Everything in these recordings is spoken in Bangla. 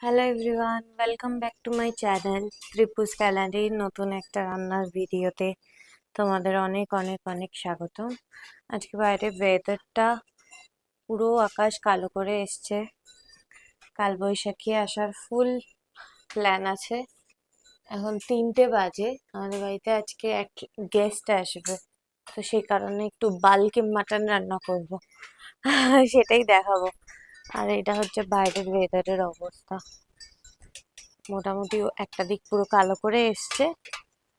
Hello everyone, welcome back to my channel ত্রিপুস গ্যালারির নতুন একটা রান্নার ভিডিওতে তোমাদের অনেক অনেক অনেক স্বাগত। আজকে বাইরে ওয়েদারটা পুরো আকাশ কালো করে এসছে, কালবৈশাখী আসার ফুল প্ল্যান আছে। এখন 3টে বাজে, আমাদের বাড়িতে আজকে এক গেস্ট আসবে, তো সেই কারণে একটু বাল্কে মাটন রান্না করব। সেটাই দেখাবো। আর এটা হচ্ছে বাইরের ওয়েদারের অবস্থা। মোটামুটি একটা দিক পুরো কালো করে এসছে।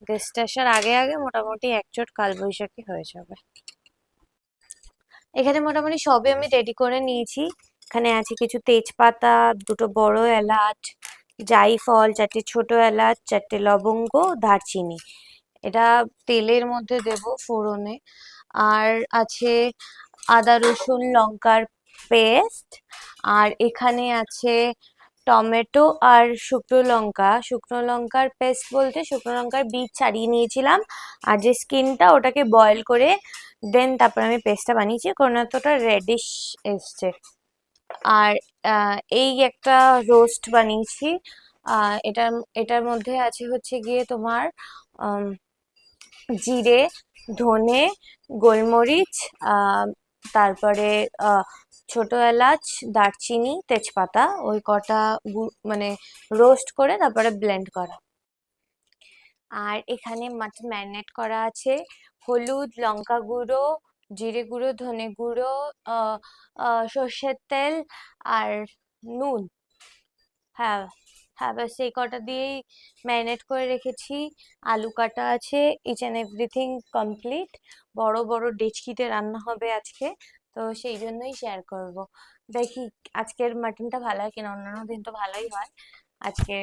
গেস্ট আসার আগে আগে মোটামুটি একচোট কালবৈশাখী হয়ে যাবে। এখানে মোটামুটি সবই আমি রেডি করে নিয়েছি। এখানে আছে কিছু তেজপাতা, দুটো বড় এলাচ, জায়ফল, 4টে ছোট এলাচ, 4টে লবঙ্গ, দারচিনি। এটা তেলের মধ্যে দেব ফোড়নে। আর আছে আদা রসুন লঙ্কার পেস্ট। আর এখানে আছে টমেটো আর শুকনো লঙ্কার পেস্ট বলতে শুকনো লঙ্কার বীজ ছাড়িয়ে নিয়েছিলাম, আর যে স্কিনটা ওটাকে বয়েল করে দেন তারপর আমি পেস্টটা বানিয়েছি, কারণ এতটা রেডিশ এসছে। আর এই একটা রোস্ট বানিয়েছি। এটার এটার মধ্যে আছে হচ্ছে গিয়ে তোমার জিরে, ধনে, গোলমরিচ, তারপরে ছোট এলাচ, দারচিনি, তেজপাতা, ওই কটা মানে রোস্ট করে তারপরে ব্লেন্ড করা। আর এখানে মাছ ম্যারিনেট করা আছে হলুদ, লঙ্কা গুঁড়ো, জিরে গুঁড়ো, ধনে গুঁড়ো, সর্ষের তেল আর নুন। হ্যাঁ, হ্যাঁ, ব্যাস এই কটা দিয়েই ম্যারিনেট করে রেখেছি। আলু কাটা আছে, ইচ অ্যান্ড এভরিথিং কমপ্লিট। বড় বড় ডেচকিতে রান্না হবে আজকে, তো সেই জন্যই শেয়ার করব। দেখি আজকের মাটনটা ভালো হয় কিনা, অন্যান্য দিন তো ভালোই হয়। আজকে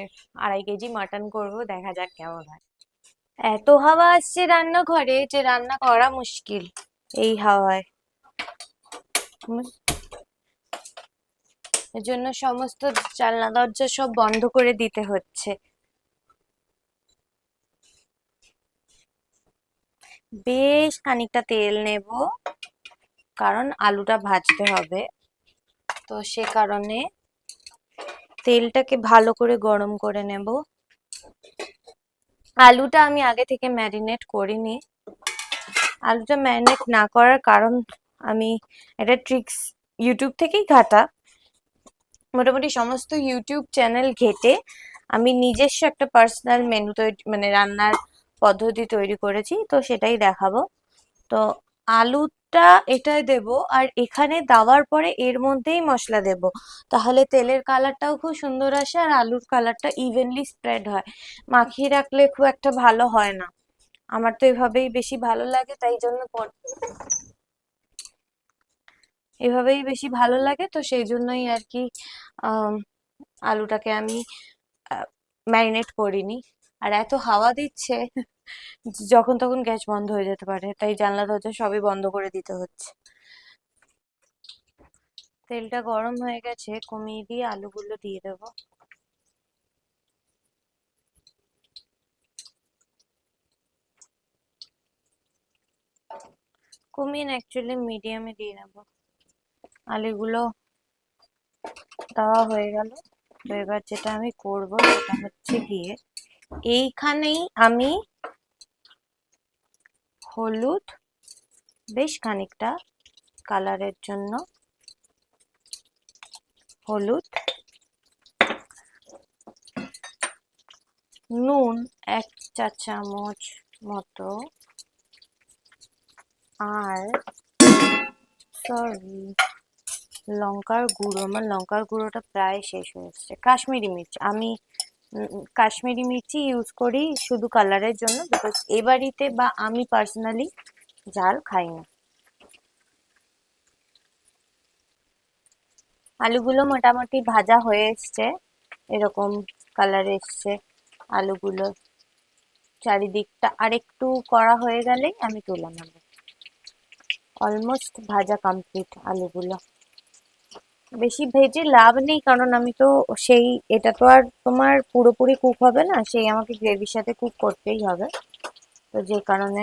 2.5 কেজি মাটন করব, দেখা যাক কেমন হয়। এত হাওয়া আসছে রান্নাঘরে যে রান্না করা মুশকিল এই হাওয়ায়। এর জন্য সমস্ত জানলা দরজা সব বন্ধ করে দিতে হচ্ছে। বেশ খানিকটা তেল নেব, কারণ আলুটা ভাজতে হবে, তো সে কারণে তেলটাকে ভালো করে গরম করে নেব। আলুটা আমি আগে থেকে ম্যারিনেট করিনি। আলুটা ম্যারিনেট না করার কারণ, আমি একটা ট্রিক্স ইউটিউব থেকেই ঘাটা, মোটামুটি সমস্ত ইউটিউব চ্যানেল ঘেটে আমি নিজস্ব একটা পার্সোনাল মেনু তৈরি, মানে রান্নার পদ্ধতি তৈরি করেছি, তো সেটাই দেখাবো। তো আলুটা এটাই দেব, আর এখানে দেওয়ার পরে এর মধ্যেই মশলা দেব, তাহলে তেলের কালারটাও খুব সুন্দর আসে আর আলুর কালারটা ইভেনলি স্প্রেড হয়। মাখিয়ে রাখলে খুব একটা ভালো হয় না। আমার তো এভাবেই বেশি ভালো লাগে, তাই জন্য এভাবেই বেশি ভালো লাগে, তো সেই জন্যই আর কি আহ আলুটাকে আমি ম্যারিনেট করিনি। আর এত হাওয়া দিচ্ছে, যখন তখন গ্যাস বন্ধ হয়ে যেতে পারে, তাই জানলা দরজা সবই বন্ধ করে দিতে হচ্ছে। তেলটা গরম হয়ে গেছে, কমিয়ে দিয়ে আলুগুলো দিয়ে দেবো। কমিয়ে না, অ্যাকচুয়ালি মিডিয়ামে দিয়ে নেবো। আলুগুলো দেওয়া হয়ে গেল। তো এবার যেটা আমি করব সেটা হচ্ছে গিয়ে এইখানেই আমি হলুদ, বেশ খানিকটা কালারের জন্য হলুদ, নুন 1 চা চামচ মতো, আর সরি লঙ্কার গুঁড়ো, আমার লঙ্কার গুঁড়োটা প্রায় শেষ হয়ে এসছে। কাশ্মীরি মির্চ আমি কাশ্মীরি মির্চি ইউজ করি শুধু কালারের জন্য, বিকজ এ বাড়িতে বা আমি পার্সোনালি ঝাল খাই না। আলুগুলো মোটামুটি ভাজা হয়ে এসছে, এরকম কালার এসছে আলুগুলো। চারিদিকটা আরেকটু করা হয়ে গেলেই আমি তুলে নেবো। অলমোস্ট ভাজা কমপ্লিট আলুগুলো। বেশি ভেজে লাভ নেই, কারণ আমি তো সেই, এটা তো আর তোমার পুরোপুরি কুক হবে না, সেই আমাকে গ্রেভির সাথে কুক করতেই হবে, তো যে কারণে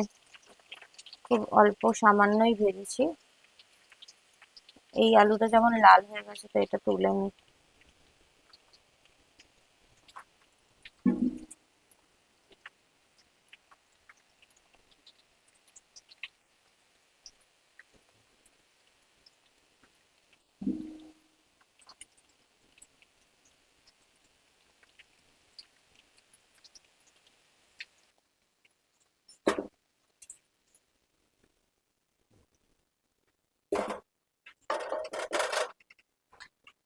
খুব অল্প সামান্যই ভেজেছি। এই আলুটা যেমন লাল হয়ে গেছে, তো এটা তুলে নিই।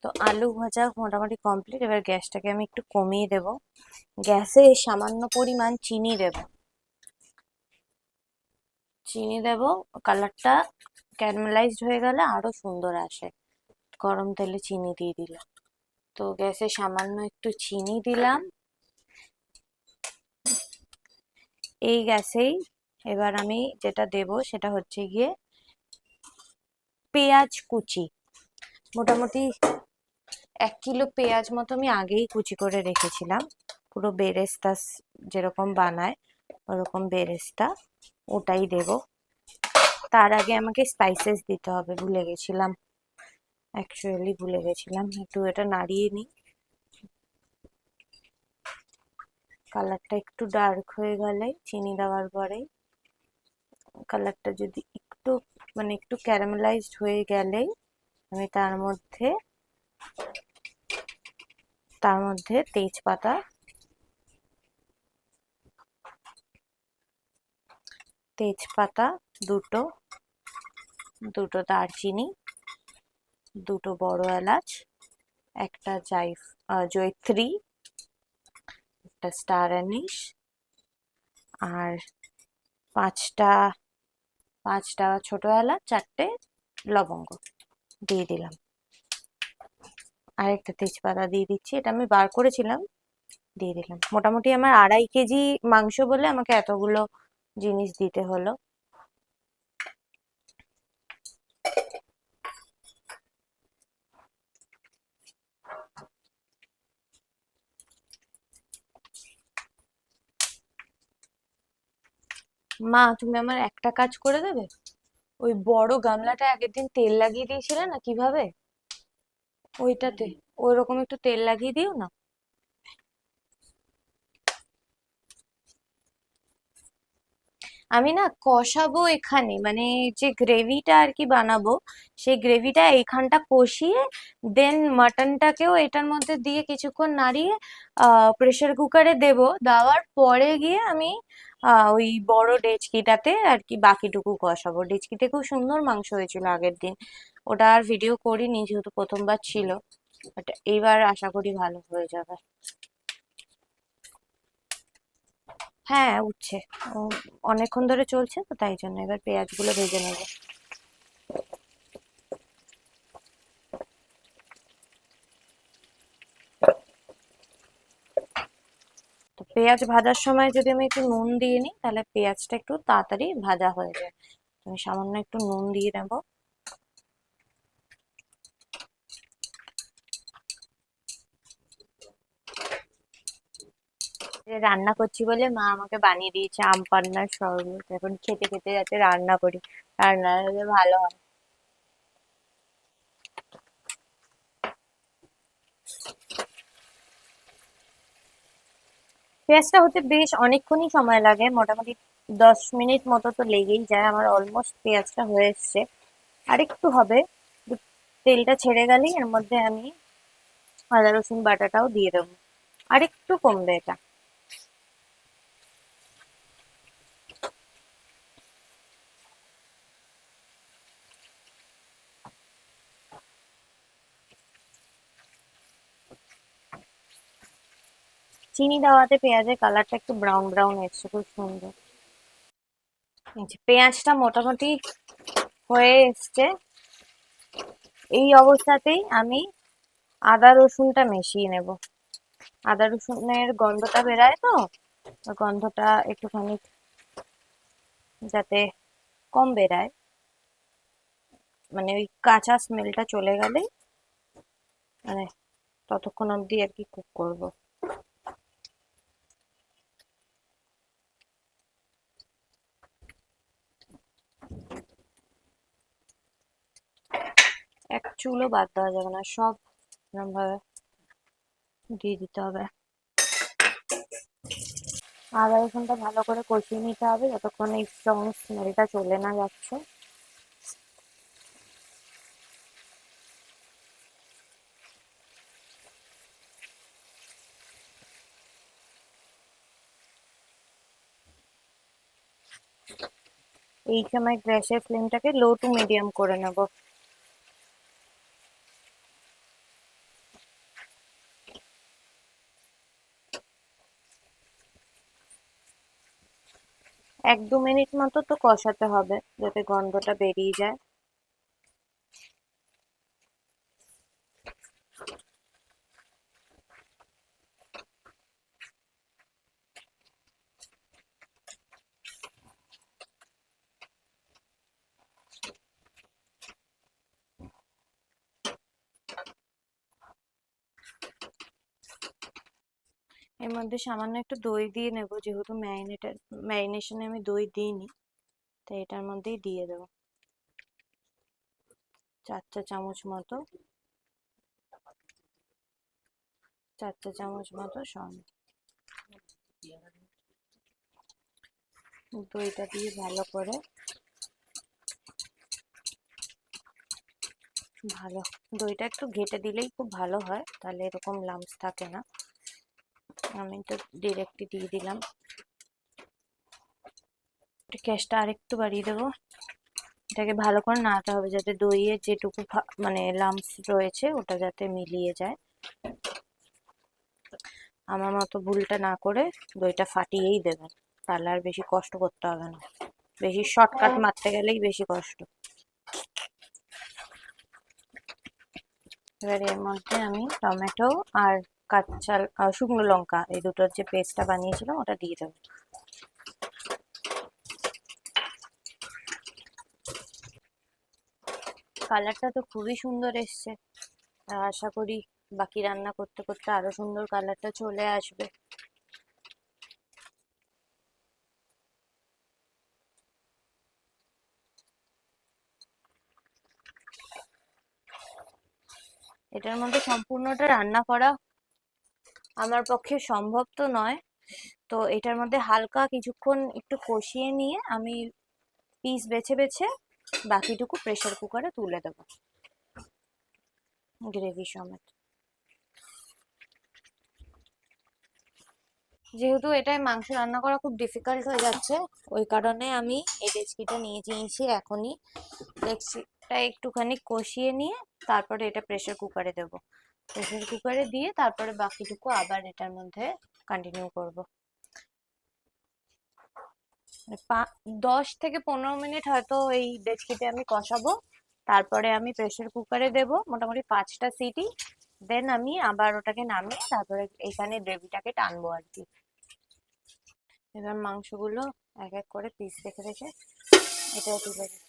তো আলু ভাজা মোটামুটি কমপ্লিট। এবার গ্যাসটাকে আমি একটু কমিয়ে দেব। গ্যাসে সামান্য পরিমাণ চিনি দেব। চিনি দেব, কালারটা ক্যারামেলাইজড হয়ে গেলে আরো সুন্দর আসে গরম তেলে চিনি দিয়ে দিলে। তো গ্যাসে সামান্য একটু চিনি দিলাম। এই গ্যাসেই এবার আমি যেটা দেব সেটা হচ্ছে গিয়ে পেঁয়াজ কুচি। মোটামুটি 1 কিলো পেঁয়াজ মতো আমি আগেই কুচি করে রেখেছিলাম, পুরো বেরেস্তা যেরকম বানায় ওরকম বেরেস্তা, ওটাই দেব। তার আগে আমাকে স্পাইসেস দিতে হবে, ভুলে গেছিলাম, অ্যাকচুয়ালি ভুলে গেছিলাম। একটু এটা নাড়িয়ে নিই। কালারটা একটু ডার্ক হয়ে গেলে চিনি দেওয়ার পরে, কালারটা যদি একটু মানে একটু ক্যারামেলাইজড হয়ে গেলেই আমি তার মধ্যে তেজপাতা, দুটো দুটো দারচিনি, দুটো বড় এলাচ, একটা জয়িত্রী, একটা স্টার অ্যানিশ, আর পাঁচটা পাঁচটা ছোট এলাচ, 4টে লবঙ্গ দিয়ে দিলাম। আর একটা তেজপাতা দিয়ে দিচ্ছি, এটা আমি বার করেছিলাম, দিয়ে দিলাম। মোটামুটি আমার 2.5 কেজি মাংস বলে আমাকে এতগুলো জিনিস দিতে হলো। মা, তুমি আমার একটা কাজ করে দেবে? ওই বড় গামলাটা আগের দিন তেল লাগিয়ে দিয়েছিলে না কিভাবে, ওইটাতে ওইরকম একটু তেল লাগিয়ে দিও না। আমি না কষাবো এখানে, মানে যে গ্রেভিটা আর কি বানাবো, সেই গ্রেভিটা এইখানটা কষিয়ে দেন মাটনটাকেও এটার মধ্যে দিয়ে কিছুক্ষণ নাড়িয়ে প্রেসার কুকারে দেব। দেওয়ার পরে গিয়ে আমি ওই বড় ডেচকিটাতে আর কি বাকিটুকু কষাবো। ডেচকিতে খুব সুন্দর মাংস হয়েছিল আগের দিন, ওটা আর ভিডিও করিনি যেহেতু প্রথমবার ছিল, বাট এইবার আশা করি ভালো হয়ে যাবে। হ্যাঁ, উঠছে। ও, অনেকক্ষণ ধরে চলছে তো তাই জন্য। এবার পেঁয়াজগুলো ভেজে নেব। তো পেঁয়াজ ভাজার সময় যদি আমি একটু নুন দিয়ে নিই তাহলে পেঁয়াজটা একটু তাড়াতাড়ি ভাজা হয়ে যায়। আমি সামান্য একটু নুন দিয়ে নেব। যে রান্না করছি বলে মা আমাকে বানিয়ে দিয়েছে আম পান্নার শরবত, এখন খেতে খেতে যাতে রান্না করি, রান্না হলে ভালো হয়। পেঁয়াজটা হতে বেশ অনেকক্ষণই সময় লাগে, মোটামুটি 10 মিনিট মতো তো লেগেই যায়। আমার অলমোস্ট পেঁয়াজটা হয়ে এসছে, আর একটু হবে। তেলটা ছেড়ে গেলেই এর মধ্যে আমি আদা রসুন বাটাটাও দিয়ে দেবো, আর একটু কমবে এটা। চিনি দেওয়াতে পেঁয়াজের কালারটা একটু ব্রাউন ব্রাউন এসছে, খুব সুন্দর। এই যে পেঁয়াজটা মোটামুটি হয়ে এসছে, এই অবস্থাতেই আমি আদা রসুনটা মিশিয়ে নেব। আদা রসুনের গন্ধটা বেরায় তো, ওই গন্ধটা একটুখানি যাতে কম বেরায়, মানে ওই কাঁচা স্মেলটা চলে গেলে, মানে ততক্ষণ অবধি আর কি কুক করব। এক চুলও বাদ দেওয়া যাবে না, সব এরকম ভাবে দিয়ে দিতে হবে। আদা রসুনটা ভালো করে কষিয়ে নিতে হবে যতক্ষণ এই স্ট্রং স্মেলটা চলে না যাচ্ছে। এই সময় গ্যাসের ফ্লেমটাকে লো টু মিডিয়াম করে নেব। 1-2 মিনিট মতো তো কষাতে হবে যাতে গন্ধটা বেরিয়ে যায়। এর মধ্যে সামান্য একটু দই দিয়ে নেব, যেহেতু ম্যারিনেশনে আমি দই দিইনি, তাই এটার মধ্যেই দিয়ে দেবো 4 চা চামচ মতো, 4 চা চামচ মতো দইটা দিয়ে ভালো করে দইটা একটু ঘেটে দিলেই খুব ভালো হয়, তাহলে এরকম লাম্পস থাকে না। আমি তো ডিরেক্টলি দিয়ে দিলাম। গ্যাসটা আরেকটু বাড়িয়ে দেবো। এটাকে ভালো করে নাড়তে হবে যাতে দইয়ের যেটুকু মানে লাম্পস রয়েছে ওটা যাতে মিলিয়ে যায়। আমার মতো ভুলটা না করে দইটা ফাটিয়েই দেবেন, তাহলে আর বেশি কষ্ট করতে হবে না। বেশি শর্টকাট মারতে গেলেই বেশি কষ্ট। এবার এর মধ্যে আমি টমেটো আর শুকনো লঙ্কা, এই দুটোর যে পেস্টটা বানিয়েছিলাম ওটা দিয়ে দেবো। কালারটা তো খুবই সুন্দর এসছে, আশা করি বাকি রান্না করতে করতে আরো সুন্দর কালারটা চলে আসবে। এটার মধ্যে সম্পূর্ণটা রান্না করা আমার পক্ষে সম্ভব তো নয়, তো এটার মধ্যে হালকা কিছুক্ষণ একটু কষিয়ে নিয়ে আমি পিস বেছে বেছে বাকিটুকু প্রেসার কুকারে তুলে দেবো গ্রেভি সমেত। যেহেতু এটাই মাংস রান্না করা খুব ডিফিকাল্ট হয়ে যাচ্ছে, ওই কারণে আমি এই ডেচকিটা নিয়ে নিয়েছি এখনই। ডেচকিটা একটুখানি কষিয়ে নিয়ে তারপরে এটা প্রেসার কুকারে দেবো। প্রেসার কুকারে দিয়ে তারপরে বাকিটুকু আবার এটার মধ্যে কন্টিনিউ করব। 10 থেকে 15 মিনিট হয়তো এই ডেচকিতে আমি কষাবো, তারপরে আমি প্রেসার কুকারে দেব মোটামুটি 5টা সিটি। দেন আমি আবার ওটাকে নামিয়ে তারপরে এখানে গ্রেভিটাকে টানবো আর কি। এবার মাংসগুলো এক এক করে পিস রেখে রেখে এটাও তুলে দিই।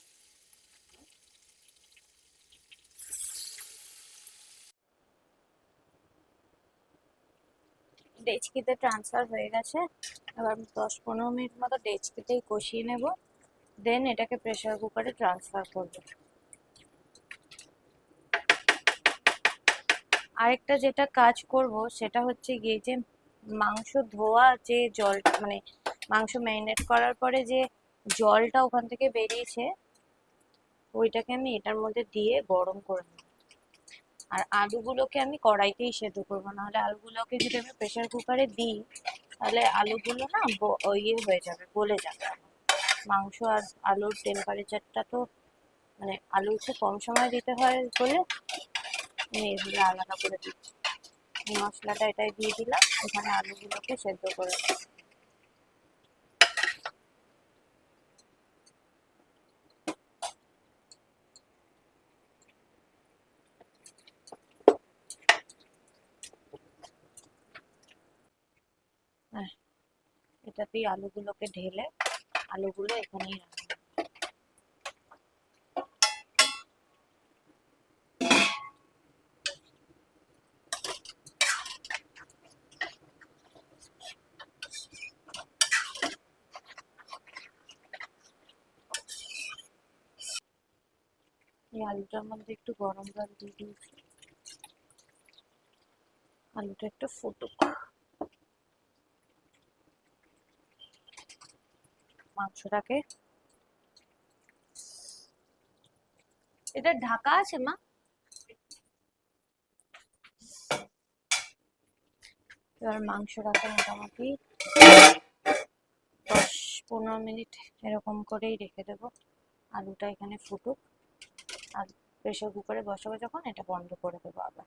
ডেচকিতে ট্রান্সফার হয়ে গেছে। এবার 10-15 মিনিট মতো ডেচকিতেই কষিয়ে নেব, দেন এটাকে প্রেসার কুকারে ট্রান্সফার করব। আরেকটা যেটা কাজ করব সেটা হচ্ছে গিয়ে যে মাংস ধোয়া যে জল, মানে মাংস ম্যারিনেট করার পরে যে জলটা ওখান থেকে বেরিয়েছে ওইটাকে আমি এটার মধ্যে দিয়ে গরম করে নেব। আর আলুগুলোকে আমি কড়াইতেই সেদ্ধ করবো, নাহলে আলুগুলোকে যদি আমি প্রেসার কুকারে দিই তাহলে আলুগুলো না ইয়ে হয়ে যাবে, গলে যাবে। মাংস আর আলুর টেম্পারেচারটা তো, মানে আলু খুব কম সময় দিতে হয় বলে আমি এইভাবে আলাদা করে দিচ্ছি। মশলাটা এটাই দিয়ে দিলাম, এখানে আলুগুলোকে সেদ্ধ করে হ্যাঁ, এটাতেই আলুগুলোকে ঢেলে আলুগুলো এখানেই রাখবো। এই আলুটার মধ্যে একটু গরম জল দিয়ে দিয়েছি, আলুটা একটু ফুটুক। মাংসটাকে, এটা ঢাকা আছে মা? এবার মাংসটাকে মোটামুটি 10-15 মিনিট এরকম করেই রেখে দেবো। আলুটা এখানে ফুটুক, আর প্রেসার কুকারে বসাবো যখন এটা বন্ধ করে দেবো। আবার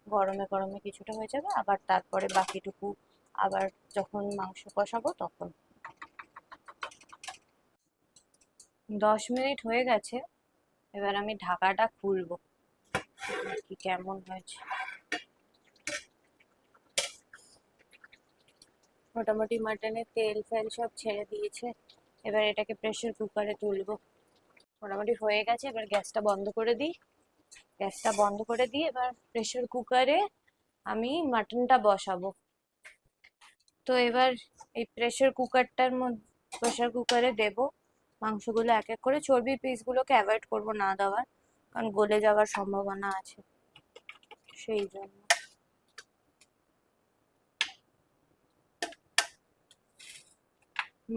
গরমে গরমে কিছুটা হয়ে যাবে, আবার তারপরে বাকিটুকু আবার যখন মাংস কষাবো তখন। 10 মিনিট হয়ে গেছে, এবার আমি ঢাকাটা খুলবো কি কেমন হয়েছে। মোটামুটি মাটনের তেল ফেল সব ছেড়ে দিয়েছে, এবার এটাকে প্রেসার কুকারে তুলবো। মোটামুটি হয়ে গেছে, এবার গ্যাসটা বন্ধ করে দিই। গ্যাসটা বন্ধ করে দিয়ে এবার প্রেসার কুকারে আমি মাটনটা বসাবো। তো এবার এই প্রেসার কুকারে দেব মাংসগুলো এক এক করে। চর্বির পিসগুলোকে অ্যাভয়েড করবো না দেওয়ার, কারণ গলে যাওয়ার সম্ভাবনা আছে, সেই জন্য।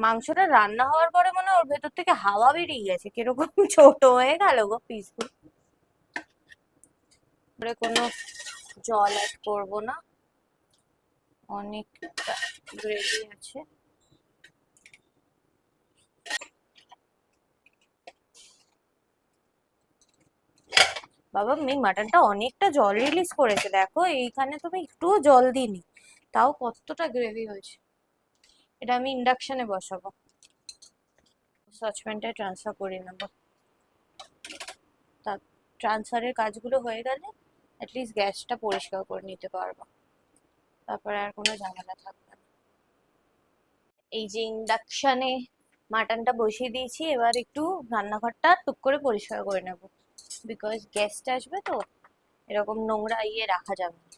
মাংসটা রান্না হওয়ার পরে মনে হয় ওর ভেতর থেকে হাওয়া বেরিয়ে গেছে, কিরকম ছোট হয়ে গেল গো পিসগুলো। কোনো জল অ্যাড করবো না, অনেকটা গ্রেভি আছে। বাবা, আমি মাটনটা অনেকটা জল রিলিজ করেছে, দেখো এইখানে তুমি একটুও জল দিইনি, তাও কতটা গ্রেভি হয়েছে। এটা আমি ইন্ডাকশনে বসাবো, সসপ্যানটা ট্রান্সফার করে নেবো। তা ট্রান্সফারের কাজগুলো হয়ে গেলে অ্যাটলিস্ট গ্যাসটা পরিষ্কার করে নিতে পারবো, তারপরে আর কোনো ঝামেলা থাকবে না। এই যে ইন্ডাকশনে মাটনটা বসিয়ে দিয়েছি, এবার একটু রান্নাঘরটা টুক করে পরিষ্কার করে নেব, বিকজ গেস্ট আসবে তো, এরকম নোংরা রাখা যাবে না।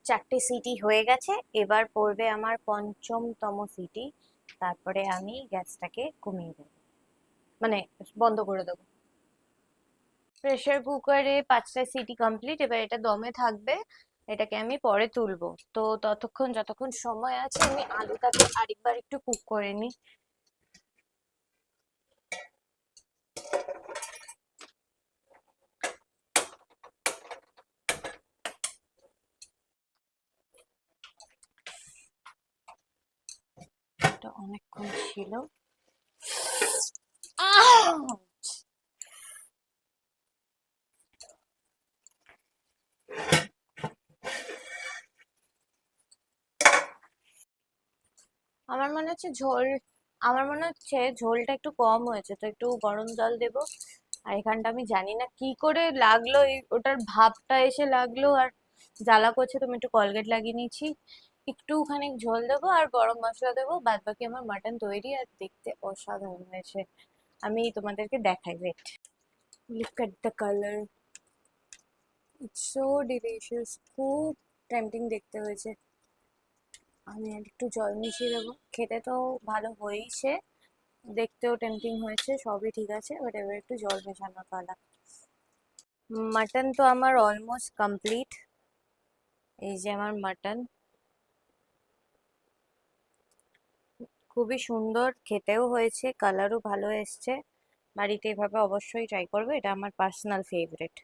4টে সিটি হয়ে গেছে, এবার পড়বে আমার পঞ্চমতম সিটি, তারপরে আমি গ্যাসটাকে কমিয়ে দেবো, মানে বন্ধ করে দেবো। প্রেসার কুকারে 5টা সিটি কমপ্লিট, এবার এটা দমে থাকবে। এটাকে আমি পরে তুলবো। তো ততক্ষণ যতক্ষণ সময় আছে আমি আলুটাকে আরেকবার একটু কুক করে নিই। এটা অনেকক্ষণ ছিল। আমার মনে হচ্ছে ঝোলটা একটু কম হয়েছে, তো একটু গরম জল দেবো। আর এখানটা আমি জানি না কি করে লাগলো, ওটার ভাবটা এসে লাগলো আর জ্বালা করছে, তুমি একটু কলগেট লাগিয়ে নিয়েছি। একটুখানি ঝোল দেবো আর গরম মশলা দেবো, বাদ বাকি আমার মাটন তৈরি, আর দেখতে অসাধারণ হয়েছে। আমি তোমাদেরকে দেখাই, wait. Look at the colour, it's so delicious, খুব টেম্পটিং দেখতে হয়েছে। আমি আর একটু জল মিশিয়ে দেবো। খেতে তো ভালো হয়েছে, দেখতেও টেম্পটিং হয়েছে, সবই ঠিক আছে, বাট এবার একটু জল মেশানোর পালা। মাটন তো আমার অলমোস্ট কমপ্লিট। এই যে আমার মাটন, খুবই সুন্দর খেতেও হয়েছে, কালারও ভালো এসছে। বাড়িতে এভাবে অবশ্যই ট্রাই করবে, এটা আমার পার্সোনাল ফেভারিট।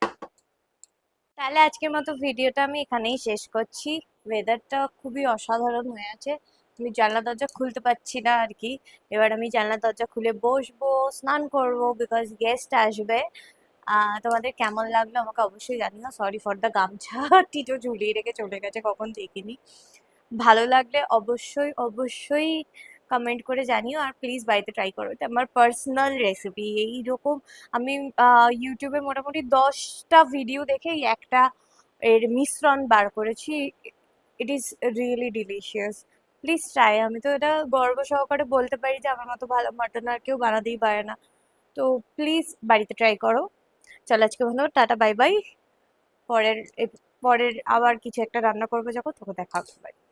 তাহলে আজকের মতো ভিডিওটা আমি এখানেই শেষ করছি। ওয়েদারটা খুবই অসাধারণ হয়ে আছে, আমি জানলা দরজা খুলতে পারছি না আর কি। এবার আমি জানলা দরজা খুলে বসবো, স্নান করবো, বিকজ গেস্ট আসবে। তোমাদের কেমন লাগলো আমাকে অবশ্যই জানিও। সরি ফর দ্য গামছা, টিটো ঝুলিয়ে রেখে চলে গেছে, কখন দেখিনি। ভালো লাগলে অবশ্যই অবশ্যই কমেন্ট করে জানিও, আর প্লিজ বাড়িতে ট্রাই করো, এটা আমার পার্সোনাল রেসিপি। এইরকম আমি ইউটিউবে মোটামুটি 10টা ভিডিও দেখে এই একটা এর মিশ্রণ বার করেছি। It is really delicious, please try. আমি তো এটা গর্ব সহকারে বলতে পারি যে আমার মতো ভালো মাটন আর কেউ বানাতেই পারে না। তো প্লিজ বাড়িতে ট্রাই করো। চলো আজকে ভালো, টাটা, বাই বাই। পরের পরের আবার কিছু একটা রান্না করবো যখন, তখন দেখা হবে। Bye.